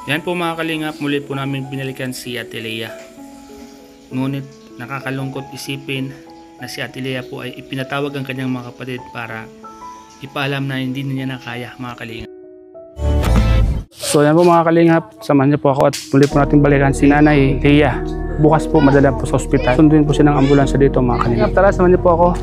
Yan po mga kalingap, muli po namin binalikan si Ate Lea. Ngunit nakakalungkot isipin na si Ate Lea po ay ipinatawag ang kanyang mga kapatid para ipaalam na hindi niya na kaya, mga kalingap. So yan po mga kalingap, samahan niyo po ako at muli po natin balikan si Nanay Lea. Bukas po madala po sa ospital. Sunduin po siya ng ambulansya dito mga kalingap. Tara, samahan niyo po ako.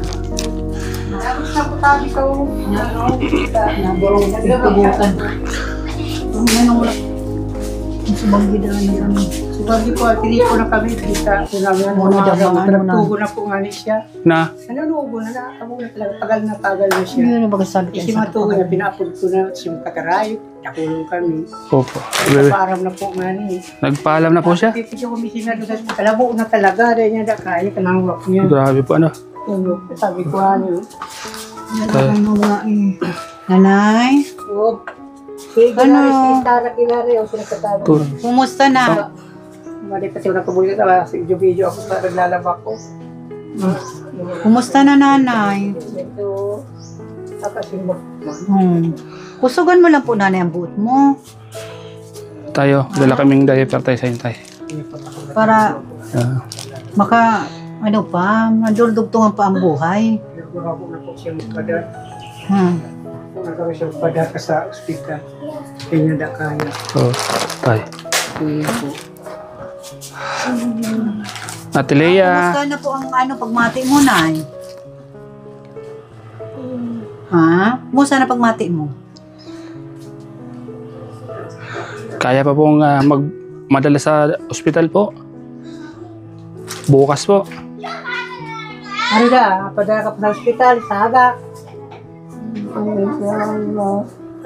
Subagi po, tinipo na kami kita. Nagtugo na po nga siya. Na? Nanunugo na ako na talaga. Tagal na siya. Kasi matugo na, pinapod ko na siya kagarayo. Nakulong kami. Opo. Nagpaaram na po nga niya. Nagpaalam na po siya? Pipigyan ko misina doon. Kalabo na talaga. Dahil niya na kaya. Kanangwak niya. Grabe po ano. Sabi ko ano. Nanay? Ano? Kumusta na? Mali kasi wala kabulit na sa video ako sa naglalaba ko. Kumusta na nanay? Ito, nakasimbok Kusugan mo lang po nanay ang buhok mo. Tayo, dala kaming diaper tayo sa inyo tayo. Para ano pa, madurdugtungan pa ang buhay. Nagbago na po siyang pada. Nagbago siyang pada ka sa ospital. Kaya na kaya. Oo, tayo. Ate Lea. Kumusta na po ang pagmati mo, nay? Ha? Kumusta na pagmati mo? Kaya pa pong madala sa ospital po? Bukas po. Ano na, pada ka pa sa ospital, saga.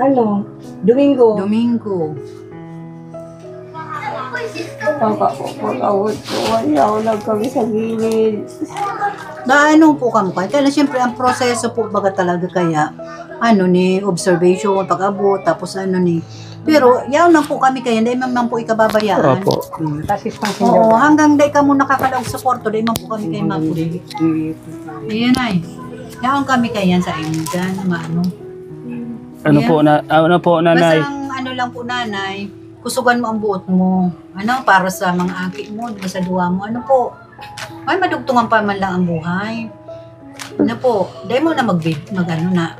Ano? Domingo. Domingo. Pagkakawad ko, wala lang kami sa gilid. Ano po kang kaya siyempre ang proseso po baga talaga kaya observation, pag-abot, tapos pero yaw lang po kami kaya dahil man po ikababayaan. Opo. Oo, hanggang dahil ka mo nakakalaog sa porto, dahil man po kami kayo mapuli. Ayan ay. Yaw kami kaya sa inyo dyan, Ano po, nanay? Basta lang po nanay, kusugan mo ang buot mo. Para sa mga aki mo, diba sa duwa mo, ay madugtungan pa man lang ang buhay. Dahil mo na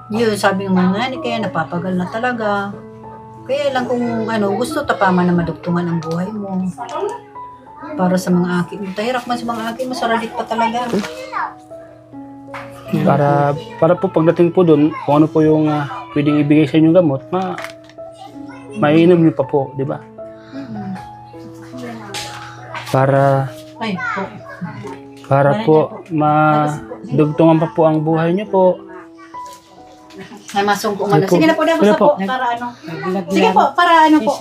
yun, sabi ng mga kaya napapagal na talaga. Kaya lang kung gusto tapaman na madugtungan ang buhay mo. Para sa mga aki mo. Tahirap man sa mga aki mo, saralit pa talaga. Para po pagdating po doon, kung ano po yung pwedeng ibigay sa inyong gamot, maiinom niyo pa po, di ba? Para po madugtungan pa po ang buhay niyo po. Ay, masungko nga na. Sige na po, basta po. Para Sige po, para po.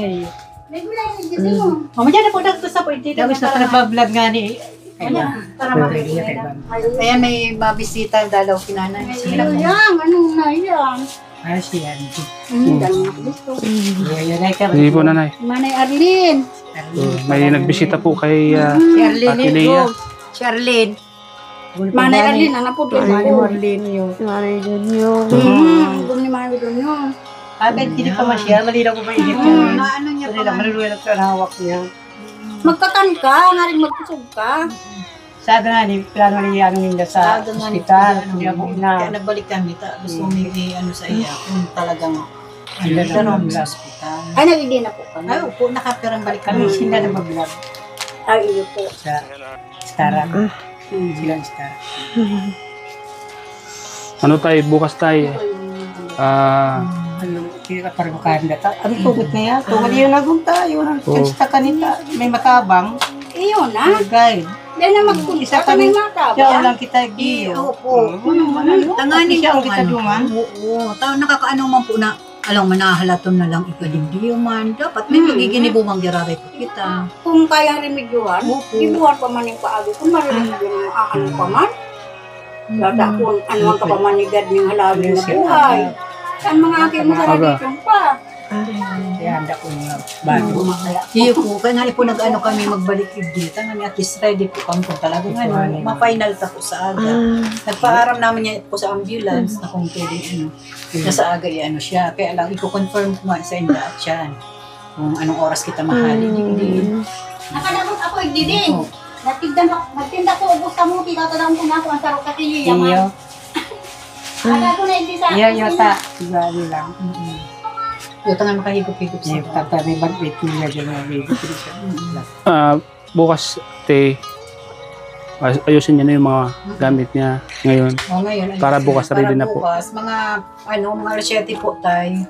Mamaya na po, basta po. Tapos na nagpa-vlog nga ni... Para makikita. Ayan, may mabisita dalaw kinanay. Sige na po. Anong na yan? Siya. Hindi po, nanay. Manay Arlene. May nagbisita po kay Si Arlene Ate Lea. Si Arlene. Manay Arlene, ano po? Manay Arlene yun. Manay Arlene yun. Ni Manay Arlene yun. Hindi pa masya, malinaw ko mainit yun. Ano niya pa? Maluluwa lang sa hawak niya. Magkatan ka, nga rin magkusog ka. Sabi nga ni, plano niya nila sa ospital. Kaya nagbalik kami, gusto may sa iya, kung talagang sa ospital. Ay, nag-hindi na po kami. Ay, upo, nakapirang balik Kami kami. sila na mag-vlog Ay, iyo po. sa Stara. Sila ang Stara. Ano tayo, bukas tayo. Kaya parang makain na ta. Ano tugot na yan? Tugot yun nagong tayo. Kansta kanita. May matabang. Iyo na. Guide. Dahil na magkulisa ka may mata. Siya lang kita Opo. Tanganin siya ko ang kita duman. Oo. Nakakaano man po na, alam mo, nahalaton na lang ikadibdiyo man. Dapat may magiginibo mang giraray po kita. Kung kaya remedyohan, ibuhan pa man yung paagi. Kung marinig yung ano pa man. Lada kung ano ang kapamanigad ng halawin na buhay. Saan mga aking masaradikon pa? Kaya handa ko nga bago. Iyo po, kaya nga po nag-ano kami magbalik dito. Nga at least ready po kami kung talagang ma-final ta po sa aga. Nagpaaram namin niya po sa ambulance na kung pwede nasa aga siya. Kaya lang, i-confirm ko nga sa inyo at siya. kung anong oras kita mahalin. Hindi. Nakadamot ako, diding. Nagtinda ko, ubos ka mo, kakadamot ko na ako, ang sarok kasi yung yaman. Iyo. Kada ko na hindi sa Iyo, yota. Sigari lang. Yung tangan makahigop-higop sa Iyo, tatari ba't ito niya dyan ang higop siya. Bukas, te, ayusin niya na yung mga gamit niya ngayon. O ngayon, Para bukas para ready na po. bukas, mga alas 7 po tayo.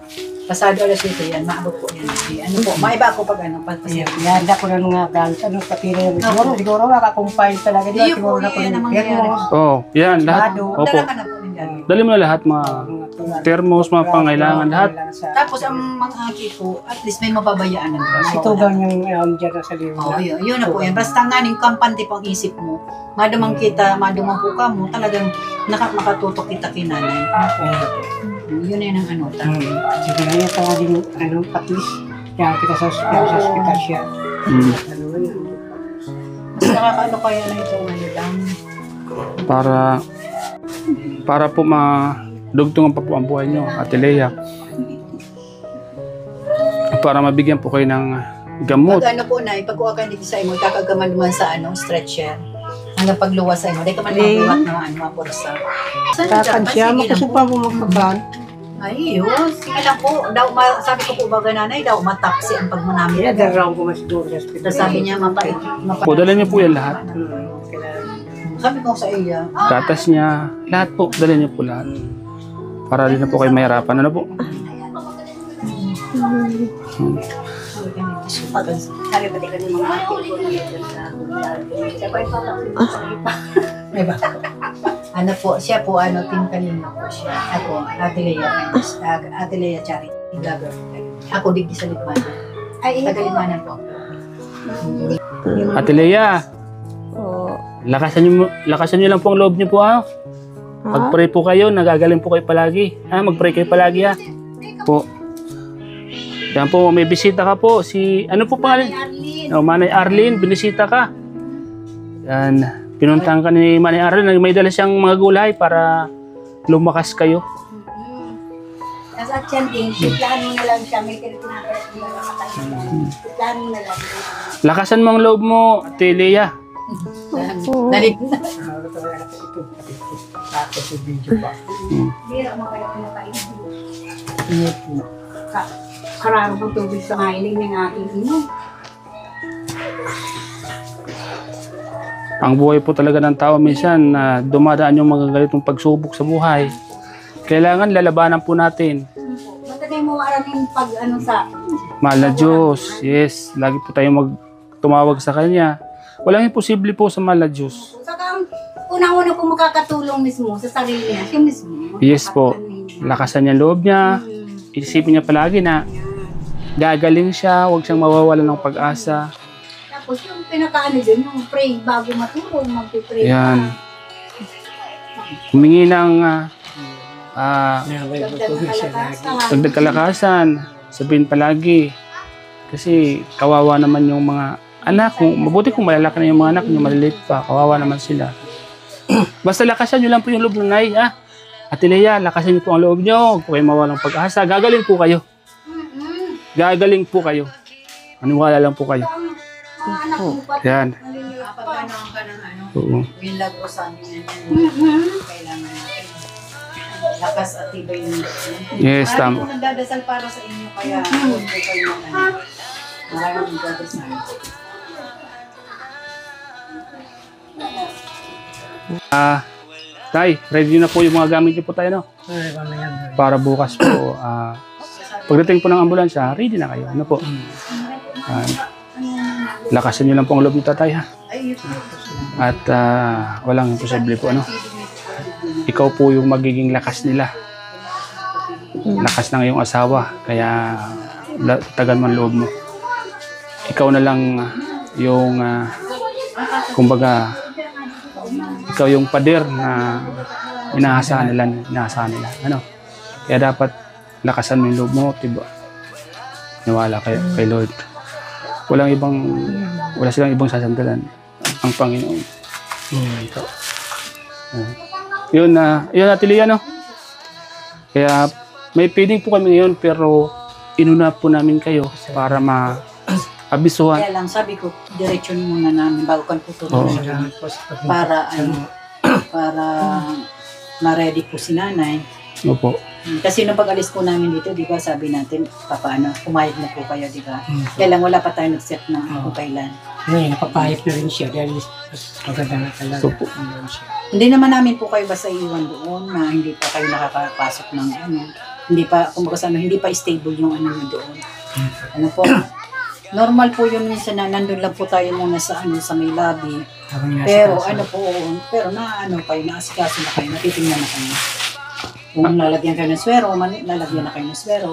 Pasado alas 7 yan, maabot po yan. Ano po, maiba ako pag Iyo, yada ko na nga gamit. Ano, patira yung siguro makakumpile talaga. Di ba? Iyo po, Siguro na ko yan ang yung mangyayari. Oh, yan, lahat. Opo. Dala ka na po ninyan. Dali mo na lahat, mga thermos, mga pangailangan, lahat. Tapos ang mga aki po, at least may mababayaan na nila. Ito ba yung dyan sa liwa? Oo, yun na po yan. Basta nga ning kampante pang isip mo, madumang madumang po ka mo, talagang makatutok kita kinanay. Yun na yun ang ano. Sige na yung tawagin patis. Kaya kita sa hospital siya. Mas nakakaano kaya na ito ano lang. Para po madugtungan pa po ang buhay nyo, Ate Lea. Para mabigyan po kayo ng gamot. Pag ano po na, ipagkuha ka dito sa imo, kakagaman naman sa stretcher. Hanggang pagluwas sa imo, dahil ka man mabuhat ng mga pursa. Kakan siya, makusupa mo magpaban. Ay, yun. Sige lang po. Sabi ko po baga nanay, daw mataksi ang pagmunamit. Kaya daraw ko mas doon sa hospital. Tapos sabi niya, mapait. Po, dala niyo po yan lahat. Sabi ko sa iya, Gatas niya, lahat po, dala niyo po lahat. Para din na po kayo mahirapan. Ano po? Sabi pati ka ng mga ate ko dito sa sabay pa lang may ba? Ano po, siya po, Team Kalina po siya. Ako, Ate Lea Charity, vlogger po kayo. Ako, digdi sa Litmanan. Ay, Taga-Litmanan po. Ate Lea, lakasan niyo lang po ang loob niyo po, ha? Mag-pray po kayo, nagagaling po kayo palagi. Ha? Mag-pray kayo palagi, ha? Po. Yan po, may bisita ka po. Ano po pangalan? Arlene. Manay Arlene, binisita ka. Yan. Pinuntahan ka ni Manay Arlene. May dala siyang mga gulay para lumakas kayo. Tapos at yan din, siplahan mo na lang siya, may kinakaya mo na lang. Siplahan mo na lang. Lakasan mo ang loob mo, Ate Lea. Nalit. Tapos yung video pa. Bira mo kaya pinakain. Iyo po. Kararo ng tubig sa ngailing ng aking ino. Ang buhay po talaga ng tao minsan na dumadaan yung mga ganitong pagsubok sa buhay. Kailangan lalabanan po natin. Basta kayo mawaran yung pag ano sa... Mahal na Diyos. Yes, lagi po tayong tumawag sa Kanya. Walang imposible po sa mahal na Diyos. Saka unang-una po makakatulong mismo sa sarili niya. Siya mismo. Yes po. Lakasan niya ang loob niya. Isipin niya palagi na gagaling siya. Huwag siyang mawawalan ng pag-asa. Tapos yung pinakaano dun, yung pray bago matulog, magpipray. Yan. Humingi ng dagdag kalakasan. Sabihin palagi. Kasi kawawa naman yung mga anak. Mabuti kung malalaki na yung mga anak nyo, maliliit pa. Kawawa naman sila. Basta lakasan nyo lang po yung loob ng Nay. Ate Lea, lakasan nyo po ang loob nyo. Huwag po kayo mawalang pag-asa. Gagaling po kayo. Gagaling po kayo. Maniwala lang po kayo. Mga anak mo pa. Yan. Napaganoon ka ng Oo. yung lago sa amin yan. Kailangan natin. Lakas at tibay ng Yes, Marami tama. po nagdadasal para sa inyo, kaya huwag po kayo ano. Maraming nagdadasal. Tay, ready na po yung mga gamit niyo po tayo, no? Ay, mamaya. Para bukas po, pagdating po ng ambulansya, ready na kayo. Ano po? Lakasan niyo lang po ang loob ni tatay, ha? Ay, yun. At walang imposible po, ano? Ikaw po yung magiging lakas nila. Lakas ng iyong asawa. Kaya tagal man loob mo. Ikaw na lang yung kumbaga ikaw yung pader na inaasahan nila. Ano? Kaya dapat lakasan mo yung loob mo, diba? Niwala kay Lord. Wala silang ibang sasandalan. Ang Panginoon. Ito. Yun Ate Lea, no? Kaya may feeding po kami ngayon pero inuna po namin kayo para maabisuhan. Kaya lang, sabi ko, diretsyon muna namin bago kan putuloy. Salamat po sa pag- Para, para ma-ready po si nanay. Opo. Kasi nung pag-alis po namin dito, di ba, sabi natin, papaano, pumayag na po kayo, di ba? Kaya lang wala pa tayo nag-set na kung kailan. Ngayon, napapayag na rin siya dahil mas maganda na talaga. So po. Andun siya. Hindi naman namin po kayo basta iwan doon na hindi pa kayo nakakapasok ng hindi pa, kumbaga sa hindi pa stable yung ano nyo doon. Ano po? Normal po yun minsan na nandun lang po tayo muna sa sa may lobby. Habang nasa Pero kaso. ano po, pero kayo, naasikaso na kayo, natitingnan na kayo. Kung lalagyan kayo ng swero, lalagyan na kayo ng swero.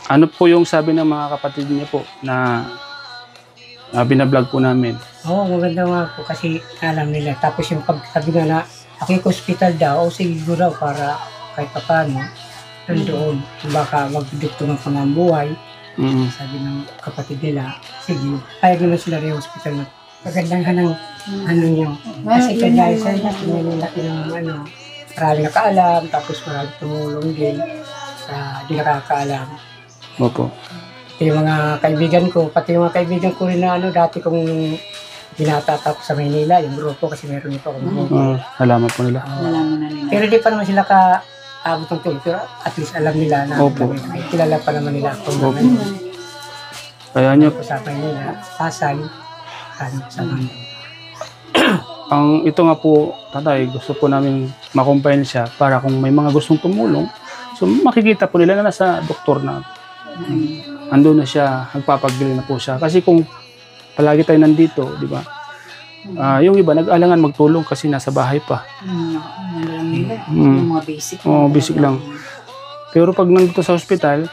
Ano po yung sabi ng mga kapatid niya po na binablog po namin? Oo, maganda nga po kasi alam nila. Tapos yung pagsabi nga na ako yung hospital daw, o sige daw para kahit pa paano, nandoon. Baka magduduktungan pa nga ang buhay. Sabi ng kapatid nila, sige, payag naman sila rin yung hospital na magandang ka ng ano nyo. Kasi kaya sa nilaki ng maraming nakaalam, tapos maraming tumulong din sa di nakakaalam. Opo. Pati yung mga kaibigan ko, pati yung mga kaibigan ko rin na dati kong binata ko sa Maynila, yung grupo kasi meron ito akong grupo. Alaman po nila. Nalaman na nila. Pero di pa naman sila abot ng tulong, pero at least alam nila na Opo. kilala pa naman nila ako. Kaya niyo, Sa Maynila, Pasay, sa Manila. ito nga po, tatay, gusto po namin makumpayan siya para kung may mga gustong tumulong, so makikita po nila na nasa doktor na ando na siya, nagpapagbili na po siya. Kasi kung palagi tayo nandito, di ba? Yung iba nag-alangan magtulong kasi nasa bahay pa. Ano lang nila, yung mga basic. Oo, basic lang. Pero pag nandito sa ospital,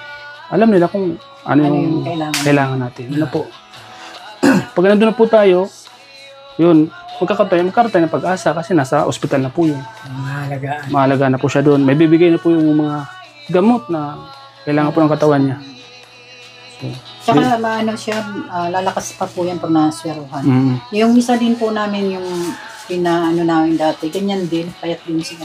alam nila kung ano yung kailangan natin. Ano po? Pag nandun na po tayo, yun, magkakaroon tayo ng pag-asa kasi nasa ospital na po yun. Mahalagaan. Mahalaga na po siya doon. May bibigay na po yung mga gamot na kailangan po ng katawan niya. So, Tsaka siya, lalakas pa po yan pag nasweruhan. Yung isa din po namin yung namin dati, ganyan din, payat din si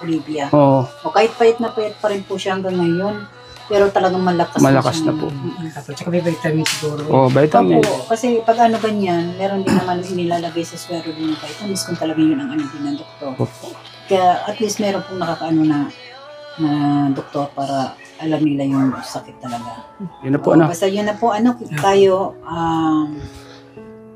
Olivia. Oo, O kahit payat na payat pa rin po siya hanggang ngayon, pero talagang malakas na po. Tapos tsaka may vitamin siguro. Oo, vitamin. Opo, kasi pag ganyan, meron din naman inilalagay sa swero din ng vitamins kung talagang yun ang din ng doktor. Opo. Kaya at least meron pong na doktor para alam nila yung sakit talaga. Yun na po, ano. Basta yun na po, tayo,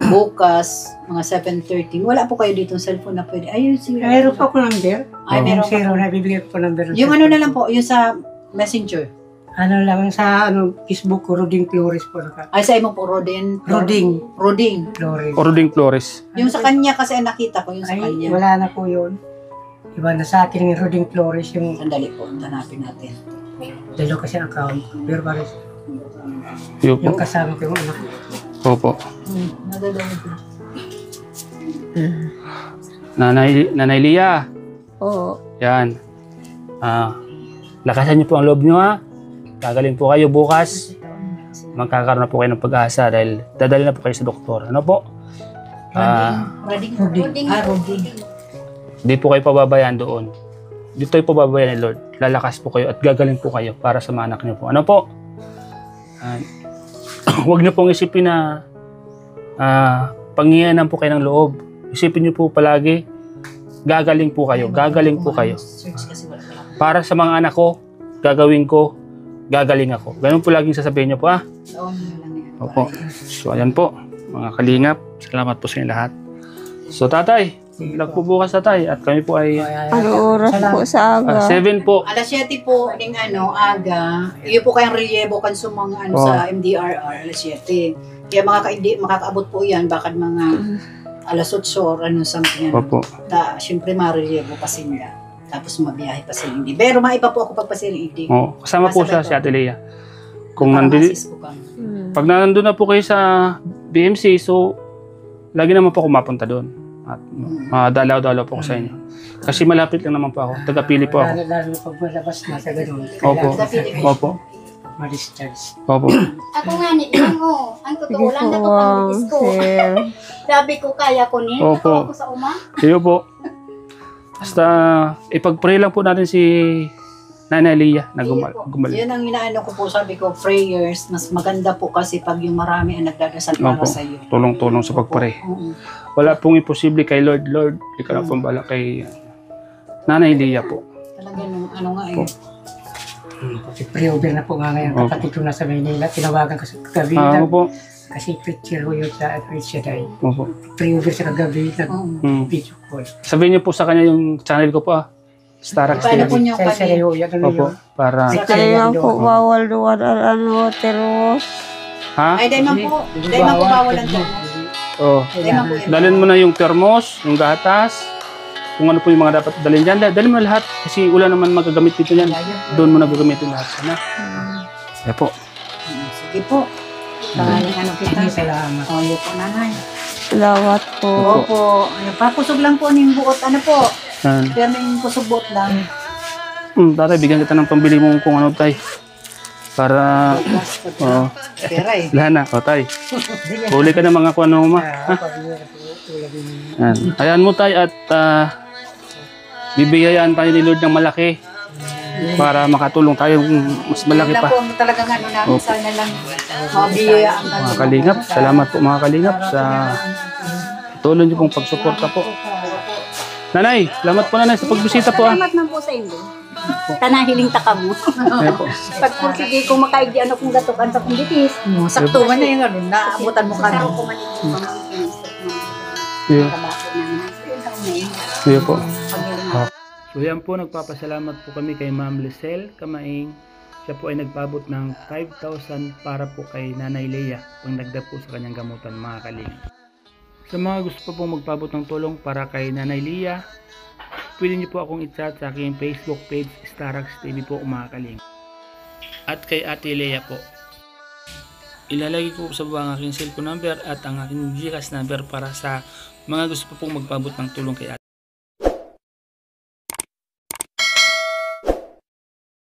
bukas, mga 7:30, wala po kayo dito cellphone na pwede. Ayun, Mayroon pa ako number. Ay, meron pa. Zero na bibigay ko number. Yung ano na lang po, yung sa messenger. Ano lang sa Facebook ko, Roding Flores po. Ay, sa imo po, Roding. Flores. Ording Flores. Yung sa kanya kasi nakita ko, yung sa Ay, kanya. wala na po yun. Iba na sa akin yung Roding Flores yung Sandali po, hanapin natin. dalaw kasi ang account. Pero parang Yun po. yung kasama ko yung anak ko. Opo. Nadalawin ko. Nanay Lia. Oo. Yan. Lakasan niyo po ang loob niyo, ha. Gagaling po kayo bukas. Magkakaroon na po kayo ng pag-asa dahil dadali na po kayo sa doktor. Ano po? Roding. Di po kayo pababayaan doon. Dito tayo pababayaan ni Lord. Lalakas po kayo at gagaling po kayo para sa mga anak niyo po. Ano po? Huwag niyo pong isipin na panghiyanan po kayo ng loob. Isipin niyo po palagi, gagaling po kayo. Gagaling po kayo. Para sa mga anak ko, gagawin ko, gagaling ako. Ganun po laging sasabihin niyo po, ha? Opo. So, ayan po, mga kalingap. Salamat po sa inyo lahat. So, tatay, vlog po bukas, tatay. At kami po ay Ano oras po sa aga? 7 po. Alas 7 po, ding aga. Iyo po kayang relyebo kan sa mga sa MDRR, alas 7. Kaya makakaabot po yan, bakit mga alas 8 or something. Opo. Siyempre marelyebo pa sila. Tapos mabiyahe pa sila hindi. Pero maiba po ako pagpasira hindi. Oh, kasama po siya si Ate Lea. Kung pag nandun na po kayo sa BMC, so lagi naman po ako mapunta doon. At dalaw-dalaw po ako sa inyo. Kasi malapit lang naman po ako. Taga-Pili po ako. Lalo na pag malabas na sa ganun. Opo. Opo. Ma-discharge. Opo. Ako nga ni lang ang totoo lang na Wow, ko. sir. Sabi ko kaya ko ni, Opo. ako sa uma. Sige po. Basta ipag-pray lang po natin si Nanay Leah na Hindi po. gumaling. Yan ang inaano ko po, sabi ko, prayers. Mas maganda po kasi pag yung marami ang nagdadasal para Opo. sa iyo. Tulong-tulong sa pagpare. Oo. Wala pong imposible kay Lord. Lord, ikaw na pong bala kay Nanay Leah po. Talaga nung ano nga eh. Kasi pre-over na po nga ngayon. Opo. Kapatid ko nasa Maynila, tinawagan ko sa kagabi. Opo. Kasi preacher ko yun sa Atricia Day. Opo. Pre-over sa kagabi, Oo. nag-video call. Sabihin niyo po sa kanya yung channel ko po Starax Paano po TV. niyo Sa sayo, yan ano Opo. yun. Para, Sa- Kaya po bawal duwan ang water. ha? Ay, dahil man po bawal ang to. Oh. Dahil man po yan. Dalhin mo na yung termos, yung gatas, kung ano po yung mga dapat dalhin dyan. Dalhin mo na lahat kasi wala naman magagamit dito yan. Doon mo na gagamitin lahat sana. Kaya po. Sige po. Pangalan ano kita. Sige, salamat. O, yun po nanay. Salamat po. Opo. Ay, pakusog lang po ng buot. Ano po? Yan. Kaya may kusog buot lang. Tatay, bigyan kita ng pambili mo kung ano tay. Para, oh, Pera eh. lahat na. O tay, huli ka na mga kung ano ma. Yan. Ayan mo tay at bibigyan tayo ni Lord ng malaki para makatulong tayo mas malaki Yun lang pa. po ang talagang ano namin. Opo. Sana lang mabiyaya ang ano. Mga kalingap, salamat po mga kalingap sa tulong niyo pong pagsuporta po. Nanay, salamat po nanay sa pagbisita po. Salamat man po sa inyo. Tanahiling taka mo. Ayan po. Pag po sige, kung makaigi ano kung gatukan sa kumbitis. Sakto man na yung ano. Naabutan mo kami. Yeah. Yeah po. Pag So yan po, nagpapasalamat po kami kay Ma'am Lisel Kamaing. Siya po ay nagbabot ng 5,000 para po kay Nanay Leah pang dagdag po sa kanyang gamutan mga kalingap. Sa mga gusto pa pong magpabot ng tulong para kay Nanay Leah, pwede niyo po akong i-chat sa aking Facebook page Starax TV po mga kalingap. At kay Ate Leah po. Ilalagay ko sa baba ang aking cellphone number at ang aking GCash number para sa mga gusto pa pong magpabot ng tulong kay Ate.